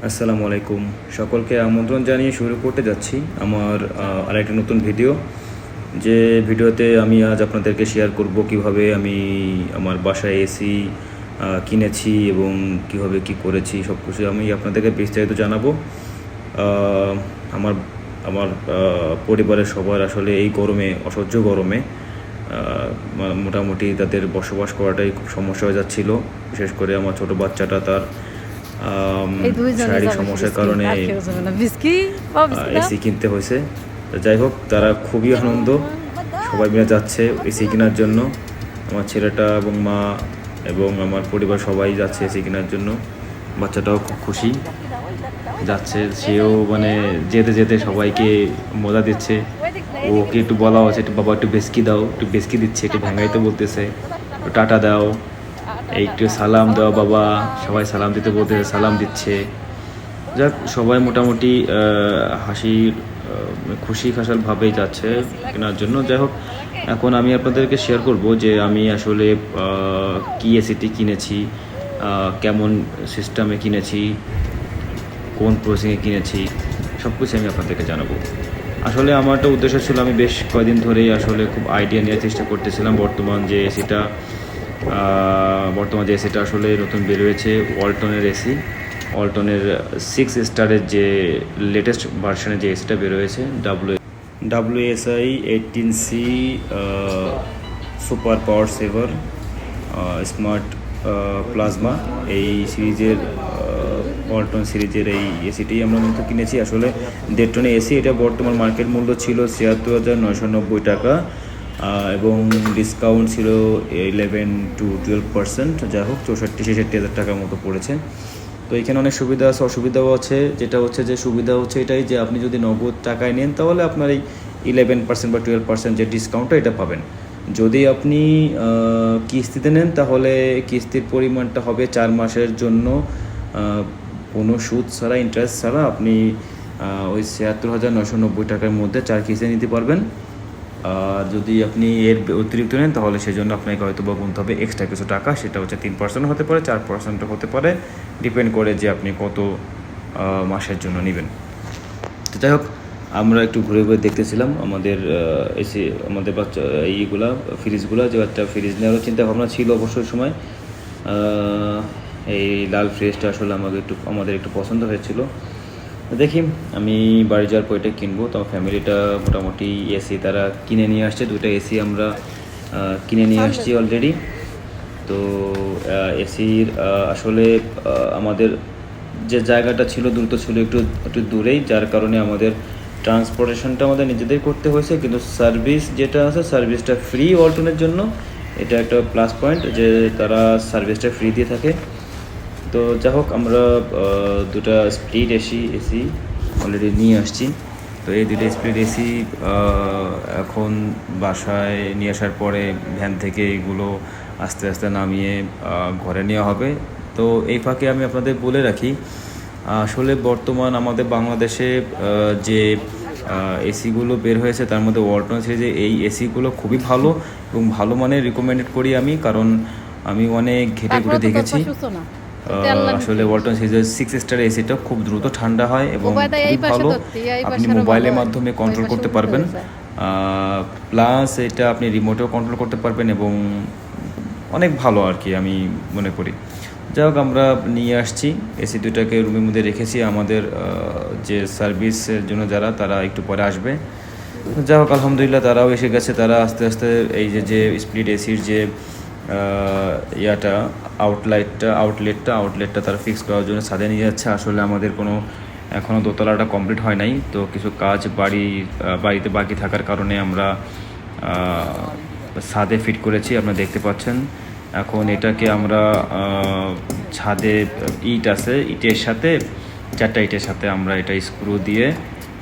আসসালামু আলাইকুম। সকলকে আমন্ত্রণ জানিয়ে শুরু করতে যাচ্ছি আমার আরেকটা নতুন ভিডিও। যে ভিডিওতে আমি আজ আপনাদেরকে শেয়ার করব কিভাবে আমি আমার বাসায় এসি কিনেছি এবং কিভাবে কি করেছি, সব কিছু আমি আপনাদেরকে বিস্তারিত জানাবো। আহ, আমার আমার পরিবারের সবার আসলে এই গরমে, অসহ্য গরমে মোটামুটি তাদের বসবাস করাটাই খুব সমস্যা হয়ে যাচ্ছিল। বিশেষ করে আমার ছোট বাচ্চাটা, তার শারীরিক সমস্যার কারণে এসি কিনতে হয়েছে। যাই হোক, তারা খুবই আনন্দ, সবাই মিলে যাচ্ছে এসি কেনার জন্য। আমার ছেলেটা এবং মা এবং আমার পরিবার সবাই যাচ্ছে এসি কেনার জন্য। বাচ্চাটাও খুব খুশি যাচ্ছে, সেও মানে যেতে যেতে সবাইকে মজা দিচ্ছে। ওকে একটু বলা হচ্ছে, একটু বাবা একটু বেসকি দাও, একটু বেসকি দিচ্ছে, একটু ভ্যাঙ্গাইতে বলতেছে, একটু টাটা দাও, একটু সালাম দাও বাবা। সবাই সালাম দিতে বলতেছে, সালাম দিচ্ছে। যাক, সবাই মোটামুটি হাসির খুশি খাসালভাবেই যাচ্ছে কেনার জন্য। যাই হোক, এখন আমি আপনাদেরকে শেয়ার করব যে আমি আসলে কি এসিটি কিনেছি, কেমন সিস্টেমে কিনেছি, কোন প্রসেসিংয়ে কিনেছি, সব কিছু আমি আপনাদেরকে জানাবো। আসলে আমার একটা উদ্দেশ্য ছিল, আমি বেশ কয়েকদিন ধরেই আসলে খুব আইডিয়া নেওয়ার চেষ্টা করতেছিলাম বর্তমান যে এসিটা আসলে নতুন বের হয়েছে, ওয়ালটনের এসি। ওয়ালটনের 6 স্টারের যে লেটেস্ট ভার্সনের যে এসিটা বের হয়েছে, WSI 18C সুপার পাওয়ার সেভার স্মার্ট প্লাজমা, এই সিরিজের ওয়ালটন সিরিজের এই এসিটি আমরা মূলত কিনেছি। আসলে 1.5 টনের এসি, এটা বর্তমান মার্কেট মূল্য ছিল ৭৬,৯৯০ টাকা এবং ডিসকাউন্ট ছিল 11 to 12%। যাই হোক, ৬৪-৬৬ হাজার টাকার মতো পড়েছে। তো এখানে অনেক সুবিধা আছে, অসুবিধাও আছে। যেটা হচ্ছে যে সুবিধা হচ্ছে এটাই যে আপনি যদি নগদ টাকায় নেন তাহলে আপনার এই 11% বা 12% যে ডিসকাউন্টটা এটা পাবেন। যদি আপনি কিস্তিতে নেন তাহলে কিস্তির পরিমাণটা হবে 4 মাসের জন্য, কোনো সুদ ছাড়া, ইন্টারেস্ট ছাড়া আপনি ওই ৭৬,৯৯০ টাকার মধ্যে 4 কিস্তি নিতে পারবেন। আর যদি আপনি এর অতিরিক্ত নেন তাহলে সেজন্য আপনাকে হয়তো বা গুনতে হবে এক্সট্রা কিছু টাকা। সেটা হচ্ছে 3% হতে পারে, 4% হতে পারে, ডিপেন্ড করে যে আপনি কত মাসের জন্য নেবেন। তো যাই হোক, আমরা একটু ঘুরে ঘুরে দেখতেছিলাম আমাদের এসি, আমাদের বাচ্চা এইগুলা ফ্রিজগুলো, যে একটা ফ্রিজ নেওয়ারও চিন্তা ভাবনা ছিল অবশ্যই সময়। এই লাল ফ্রিজটা আসলে আমাদের একটু পছন্দ হয়েছিল। দেখি, আমি বাড়ি যাওয়ার পর এটা কিনবো। তো ফ্যামিলিটা মোটামুটি এসি তারা কিনে নিয়ে আসছে, 2টা এসি আমরা কিনে নিয়ে আসছি অলরেডি। তো এসির আসলে আমাদের যে জায়গাটা ছিল দ্রুত ছিল একটু একটু দূরেই, যার কারণে আমাদের ট্রান্সপোর্টেশনটা আমাদের নিজেদের করতে হয়েছে। কিন্তু সার্ভিস যেটা আছে, সার্ভিসটা ফ্রি ওয়ালটনের জন্য। এটা একটা প্লাস পয়েন্ট যে তারা সার্ভিসটা ফ্রি দিয়ে থাকে। তো যাই হোক, আমরা 2টা স্প্লিট এসি অলরেডি নিয়ে আসছি। তো এই 2টা স্প্লিট এসি এখন বাসায় নিয়ে আসার পরে ভ্যান থেকে এগুলো আস্তে আস্তে নামিয়ে ঘরে নেওয়া হবে। তো এই ফাঁকে আমি আপনাদের বলে রাখি, আসলে বর্তমান আমাদের বাংলাদেশে যে এসিগুলো বের হয়েছে তার মধ্যে ওয়ালটন সিরিজে এই এসিগুলো খুবই ভালো এবং ভালো মানের রিকমেন্ডেড করি আমি, কারণ আমি অনেক ঘেটে ঘুরে দেখেছি। আসলে ওয়ালটন সিরিজের 6 স্টার এসিটা খুব দ্রুত ঠান্ডা হয় এবং খুব ভালো, আপনি মোবাইলের মাধ্যমে কন্ট্রোল করতে পারবেন। প্লাস এটা আপনি রিমোটেও কন্ট্রোল করতে পারবেন এবং অনেক ভালো আর কি আমি মনে করি। যাই হোক, আমরা নিয়ে আসছি এসি 2টাকে, রুমের মধ্যে রেখেছি। আমাদের যে সার্ভিসের জন্য যারা, তারা একটু পরে আসবে। যাই হোক, আলহামদুলিল্লাহ তারাও এসে গেছে। তারা আস্তে আস্তে এই যে স্প্লিট এসির যে ইয়াটা আউটলেটটা তারা ফিক্স করার জন্য ছাদে নিয়ে যাচ্ছে। আসলে আমাদের এখনও দোতলাটা কমপ্লিট হয় নাই, তো কিছু কাজ বাড়িতে বাকি থাকার কারণে আমরা ছাদে ফিট করেছি, আপনারা দেখতে পাচ্ছেন। এখন এটাকে আমরা ছাদে ইটের সাথে 4টা ইটের সাথে আমরা এটা স্ক্রু দিয়ে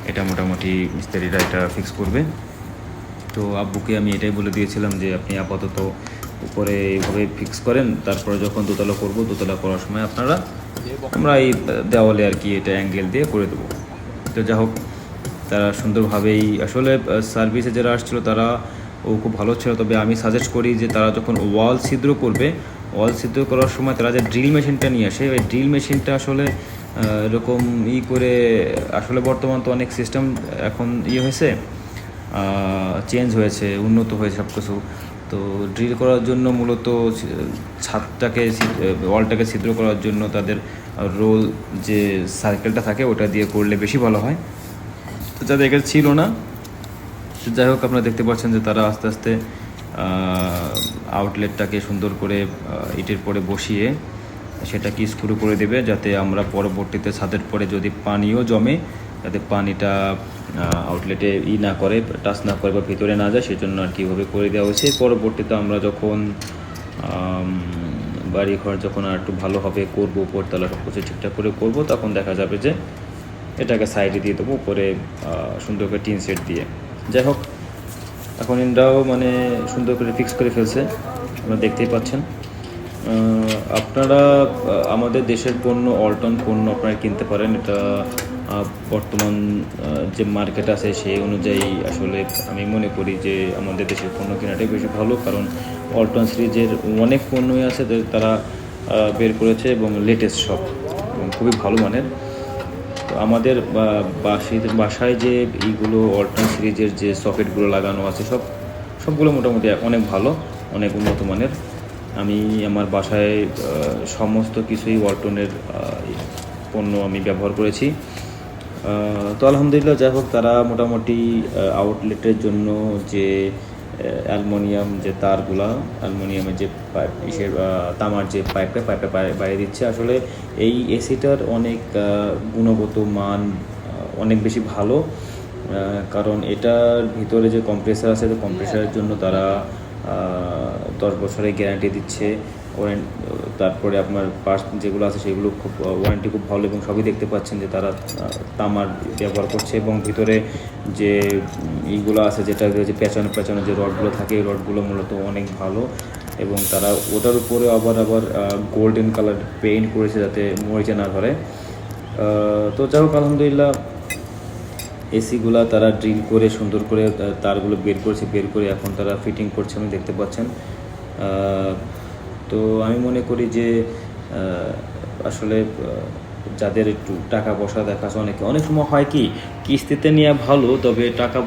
এটা মোটামুটি মিস্ত্রিরা এটা ফিক্স করবে। তো আব্বুকে আমি এটাই বলে দিয়েছিলাম যে আপনি আপাতত উপরে এইভাবে ফিক্স করেন, তারপরে যখন দোতলা করার সময় আমরা এই দেওয়ালে আর কি এটা অ্যাঙ্গেল দিয়ে করে দেবো। তো যাই হোক, তারা সুন্দরভাবেই আসলে সার্ভিসে যারা আসছিলো তারা খুব ভালো ছিল। তবে আমি সাজেস্ট করি যে তারা যখন ওয়াল ছিদ্র করার সময় তারা যে ড্রিল মেশিনটা নিয়ে আসে, ওই ড্রিল মেশিনটা আসলে এরকম করে আসলে বর্তমান তো অনেক সিস্টেম এখন হয়েছে, চেঞ্জ হয়েছে, উন্নত হয়েছে সব কিছু। তো ড্রিল করার জন্য মূলত ছাদটাকে ওয়ালটাকে ছিদ্র করার জন্য তাদের রোল যে সার্কেলটা থাকে ওটা দিয়ে করলে বেশি ভালো হয়। তো যাদের এখানে ছিল না, যাই হোক আপনারা দেখতে পাচ্ছেন যে তারা আস্তে আস্তে আউটলেটটাকে সুন্দর করে ইটের পরে বসিয়ে সেটাকে স্ক্রু করে দেবে, যাতে আমরা পরবর্তীতে ছাদের পরে যদি পানিও জমে যাতে পানিটা আউটলেটে না করে, টাচ না করে বা ভিতরে না যায়, সেজন্য আর কীভাবে করে দেওয়া হয়েছে। পরবর্তীতে আমরা যখন বাড়িঘর যখন আর একটু ভালো হবে করবো, উপরতলা সব কিছু ঠিকঠাক করে করবো, তখন দেখা যাবে যে এটাকে সাইডে দিয়ে দেবো, উপরে সুন্দর করে টিন সেট দিয়ে। যাই হোক, এখন এটাও মানে সুন্দর করে ফিক্স করে ফেলছে, আপনারা দেখতেই পাচ্ছেন। আপনারা আমাদের দেশের পণ্য, অল্টন পণ্য আপনারা কিনতে পারেন। এটা বর্তমান যে মার্কেট আছে সেই অনুযায়ী আসলে আমি মনে করি যে আমাদের দেশের পণ্য কেনাটাই বেশি ভালো, কারণ অল্টন সিরিজের অনেক পণ্যই আছে তারা বের করেছে এবং লেটেস্ট সব এবং খুবই ভালো মানের। তো আমাদের বাসায় যে এইগুলো অল্টন সিরিজের যে সকেটগুলো লাগানো আছে সবগুলো মোটামুটি অনেক ভালো, অনেক উন্নত মানের। আমি আমার বাসায় সমস্ত কিছুই ওয়ালটনের পণ্য আমি ব্যবহার করেছি। তো আলহামদুলিল্লাহ, যাই হোক, তারা মোটামুটি আউটলেটের জন্য যে অ্যালুমিনিয়াম যে তারগুলা, অ্যালুমিনিয়ামের যে পাইপ, তামার যে পাইপটা বাইরে দিচ্ছে। আসলে এই এসিটার অনেক গুণগত মান অনেক বেশি ভালো, কারণ এটার ভিতরে যে কম্প্রেসার আছে, তো কম্প্রেসারের জন্য তারা 10 বছরের গ্যারান্টি দিচ্ছে। তারপরে আপনার পার্টস যেগুলো আছে সেগুলো খুব ওয়ারেন্টি খুব ভালো, এবং সবই দেখতে পাচ্ছেন যে তারা তামার ব্যবহার করছে, এবং ভিতরে যে এইগুলো আছে যেটা যে পেঁচানো যে রডগুলো থাকে, এই রডগুলো মূলত অনেক ভালো, এবং তারা ওটার উপরে আবার গোল্ডেন কালার পেইন্ট করেছে যাতে মরিচা না ধরে। তো যাই হোক, আলহামদুলিল্লাহ, এসিগুলা তারা ড্রিল করে সুন্দর করে তারগুলো বের করে এখন তারা ফিটিং করছে, আমি দেখতে পাচ্ছেন। তো আমি মনে করি যে আসলে যাদের একটু টাকা পয়সা দেখাচ্ছে, অনেক সময় হয় কি কিস্তিতে নেওয়া ভালো, তবে টাকা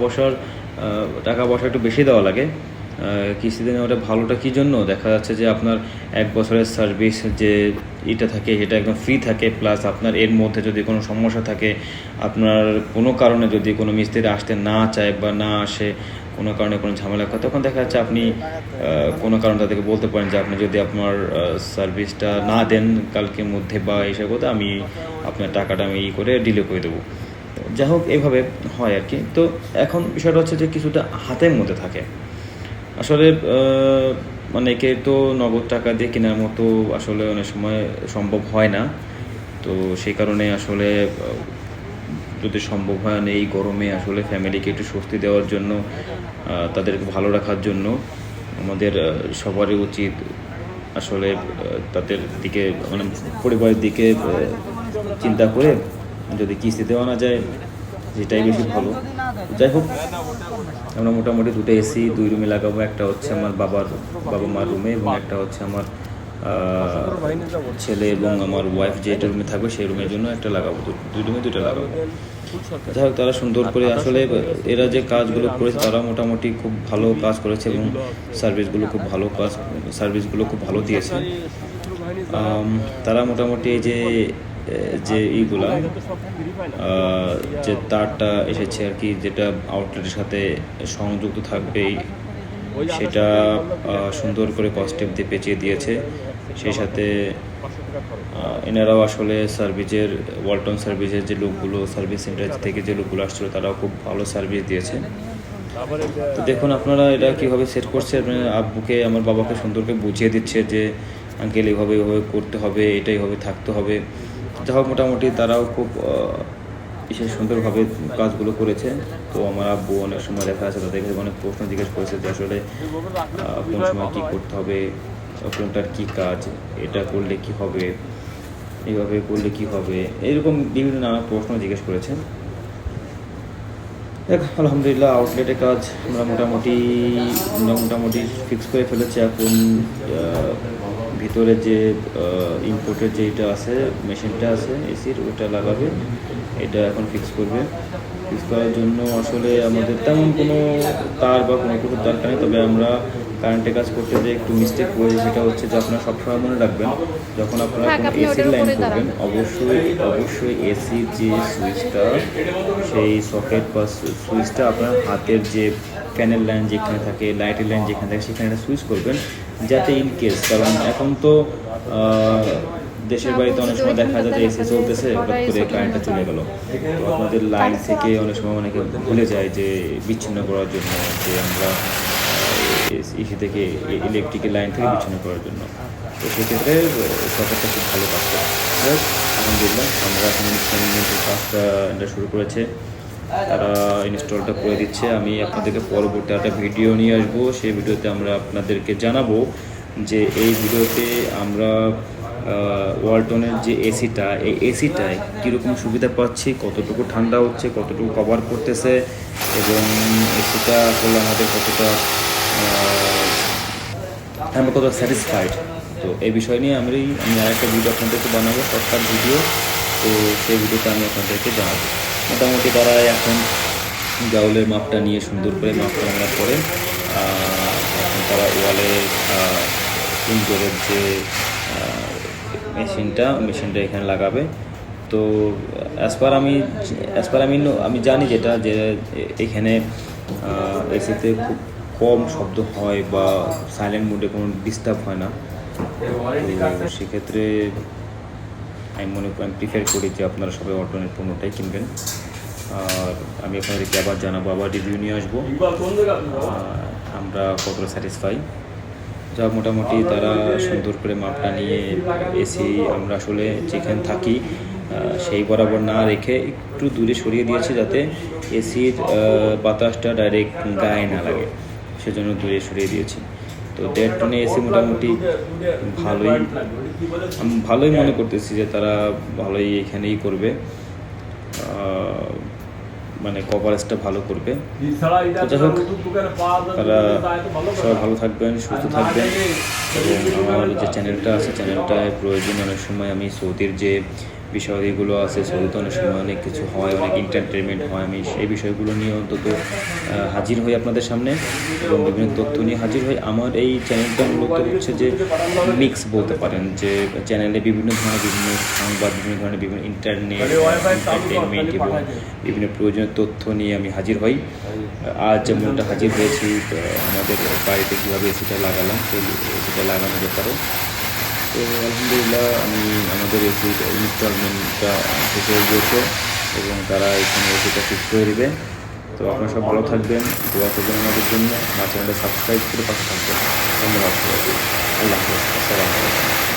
পয়সা একটু বেশি দেওয়া লাগে। কিস্তিতে নেওয়াটা ভালোটা কী জন্য, দেখা যাচ্ছে যে আপনার 1 বছরের সার্ভিস যে এটা থাকে সেটা একদম ফ্রি থাকে, প্লাস আপনার এর মধ্যে যদি কোনো সমস্যা থাকে, আপনার কোনো কারণে যদি কোনো মিস্ত্রি আসতে না চায় বা না আসে, কোনো কারণে কোনো ঝামেলা হয়, তখন দেখা যাচ্ছে আপনি কোনো কারণ তাদেরকে বলতে পারেন যে আপনি যদি আপনার সার্ভিসটা না দেন কালকের মধ্যে বা এইসব কথা, আমি আপনার টাকাটা আমি করে ডিলে করে দেবো। যাই হোক, এইভাবে হয় আর কি। তো এখন বিষয়টা হচ্ছে যে কিছুটা হাতের মধ্যে থাকে। আসলে মানে একে তো নগদ টাকা দিয়ে কেনার মতো আসলে অনেক সময় সম্ভব হয় না। তো সেই কারণে আসলে যদি সম্ভব হয়, এই গরমে আসলে ফ্যামিলিকে একটু স্বস্তি দেওয়ার জন্য, তাদেরকে ভালো রাখার জন্য আমাদের সবারই উচিত আসলে তাদের দিকে, মানে পরিবারের দিকে চিন্তা করে যদি কিস্তি দেওয়া না যায় সেটাই বেশি ভালো। যাই হোক, আমরা মোটামুটি 2টা এসি 2 রুমে লাগাবো। একটা হচ্ছে আমার বাবা মার রুমে, এবং একটা হচ্ছে আমার ছেলে এবং আমার ওয়াইফ যেটা রুমে থাকবে সেই রুমের জন্য একটা লাগাবো। 2 রুমে 2টা লাগাবো। যাই হোক, তারা সুন্দর করে আসলে এরা যে কাজগুলো করেছে তারা মোটামুটি খুব ভালো কাজ করেছে, এবং সার্ভিসগুলো খুব ভালো দিয়েছে। তারা মোটামুটি এই যে এইগুলা যে তারটা এসেছে আর কি, যেটা আউটলেটের সাথে সংযুক্ত থাকবে, সেটা সুন্দর করে কস্টেপ দিয়ে পেঁচিয়ে দিয়েছে। সেই সাথে এনারাও আসলে ওয়ালটন সার্ভিসের যে লোকগুলো, সার্ভিস সেন্টার থেকে যে লোকগুলো আসছিল, তারাও খুব ভালো সার্ভিস দিয়েছে। তো দেখুন আপনারা এটা কীভাবে সেট করছে, আব্বুকে, আমার বাবাকে সুন্দর করে বুঝিয়ে দিচ্ছে যে আঙ্কেল এইভাবে করতে হবে, এইভাবে থাকতে হবে। যাই হোক, মোটামুটি তারাও খুব সুন্দরভাবে কাজগুলো করেছে। তো আমার আব্বু অনেক সময় দেখা আছে তাদেরকে অনেক প্রশ্ন জিজ্ঞেস করেছে যে আসলে কোন সময় কী করতে হবে, কোনটার কী কাজ, এটা করলে কি হবে, এইভাবে করলে কি হবে, এরকম বিভিন্ন নানা প্রশ্ন জিজ্ঞেস করেছেন। দেখ, আলহামদুলিল্লাহ, আউটলেটের কাজ আমরা মোটামুটি ফিক্স করে ফেলেছি। এখন ভিতরে যে ইম্পোর্টের যেটা আছে মেশিনটা আছে এসির ওটা লাগাবে, এটা এখন ফিক্স করবে। ফিক্স করার জন্য আসলে আমাদের তেমন কোনো তার বা কোনো কিছুর দরকার নেই, তবে আমরা কারেন্টের কাজ করতে যে একটু মিস্টেক করেছি সেটা হচ্ছে যে আপনারা সবসময় মনে রাখবেন যখন আপনারা কোনো এসির লাইন করবেন অবশ্যই এসির যে সুইচটা সেই সকেট বা সুইচটা আপনার হাতের যে ফ্যানের লাইন যেখানে থাকে, লাইটের লাইন যেখানে থাকে সেখানে একটা সুইচ করবেন, যাতে ইন কেস, কারণ এখন তো দেশের বাড়িতে অনেক সময় দেখা যায় যে এসি চলতেছে, হঠাৎ করে কারেন্টটা চলে গেল, তো আপনাদের লাইন থেকে অনেক সময় অনেকে ভুলে যায় যে বিচ্ছিন্ন করার জন্য, যে আমরা এসি থেকে ইলেকট্রিকের লাইন থেকে বিচ্ছিন্ন করার জন্য। তো সেক্ষেত্রে সরকারটা খুব ভালো কাজ করে। আলহামদুলিল্লাহ আমরা এখন ইনস্টলমেন্টের কাজটা এটা শুরু করেছে, তারা ইনস্টলটা করে দিচ্ছে। আমি আপনাদেরকে পরবর্তী একটা ভিডিও নিয়ে আসবো, সেই ভিডিওতে আমরা আপনাদেরকে জানাবো যে এই ভিডিওতে আমরা ওয়ালটনের যে এসিটা, এই এসিটায় কীরকম সুবিধা পাচ্ছি, কতটুকু ঠান্ডা হচ্ছে, কতটুকু কভার করতেছে, এবং এসিটা আসলে আমাদের কতটা আমরা কতটা স্যাটিসফাইড। তো এই বিষয় নিয়ে আমি আরেকটা ভিডিও আপনাদেরকে বানাবো, শর্টকাট ভিডিও। তো সেই ভিডিওটা আমি আপনাদেরকে জানাবো। মোটামুটি তারা এখন গাউলের মাপটা নিয়ে সুন্দর করে মাপটা নেওয়ার পরে এখন তারা ওয়ালে ইনডোরের যে মেশিনটা এখানে লাগাবে। তো অ্যাজ পার আমি জানি যেটা যে এখানে এসিতে খুব কম শব্দ হয় বা সাইলেন্ট মোডে কোনো ডিস্টার্ব হয় না। তো সেক্ষেত্রে আমি প্রিফার করি যে আপনারা সবাই ওয়ালটনের পণ্যটাই কিনবেন। আর আমি আপনাদেরকে আবার জানাবো, আবার রিভিউ নিয়ে আসবো আমরা কতটা স্যাটিসফাই। যা মোটামুটি তারা সুন্দর করে মাপটা নিয়ে এসি আমরা আসলে যেখানে থাকি সেই বরাবর না রেখে একটু দূরে সরিয়ে দিয়েছে, যাতে এসির বাতাসটা ডাইরেক্ট গায়ে না লাগে, সেজন্য দূরে সরিয়ে দিয়েছি। তো 1.5 টনে এসি মোটামুটি ভালোই মনে করতেছি যে তারা ভালোই এখানেই করবে, মানে কভারেজটা ভালো করবে। যাই হোক, তারা সবাই ভালো থাকবেন, সুস্থ থাকবেন। এবং আমার যে চ্যানেলটা আছে, চ্যানেলটায় প্রয়োজন অনেক সময় আমি সৌদির যে বিষয়গুলো আছে, সৌদিতে অনেক সময় অনেক কিছু হয়, অনেক এন্টারটেনমেন্ট হয়, আমি সেই বিষয়গুলো নিয়ে অন্তত হাজির হই আপনাদের সামনে এবং বিভিন্ন তথ্য নিয়ে হাজির হই। আমার এই চ্যানেলটা মূলত হচ্ছে যে মিক্স বলতে পারেন, যে চ্যানেলে বিভিন্ন ধরনের বিভিন্ন সংবাদ, বিভিন্ন ধরনের বিভিন্ন এন্টারটেনমেন্ট এবং বিভিন্ন প্রয়োজনীয় তথ্য নিয়ে আমি হাজির হই। আজ যেমনটা হাজির হয়েছি আমাদের বাড়িতে কীভাবে এসিটা লাগালাম, সেই এসিটা লাগানোর ব্যাপারে। তো আলহামদুলিল্লাহ আমাদের এসির ইনস্টলমেন্টটা শেষ হয়ে গিয়েছে এবং তারা এখানে এসিটা ফিক্স করে দেবে। তো আপনারা সব ভালো থাকবেন, দোয়া করবেন আমাদের জন্য, আমার চ্যানেলটা সাবস্ক্রাইব করে পাশে থাকবেন। ধন্যবাদ সবাইকে। আল্লাহ হাফেজ। আসসালামু আলাইকুম।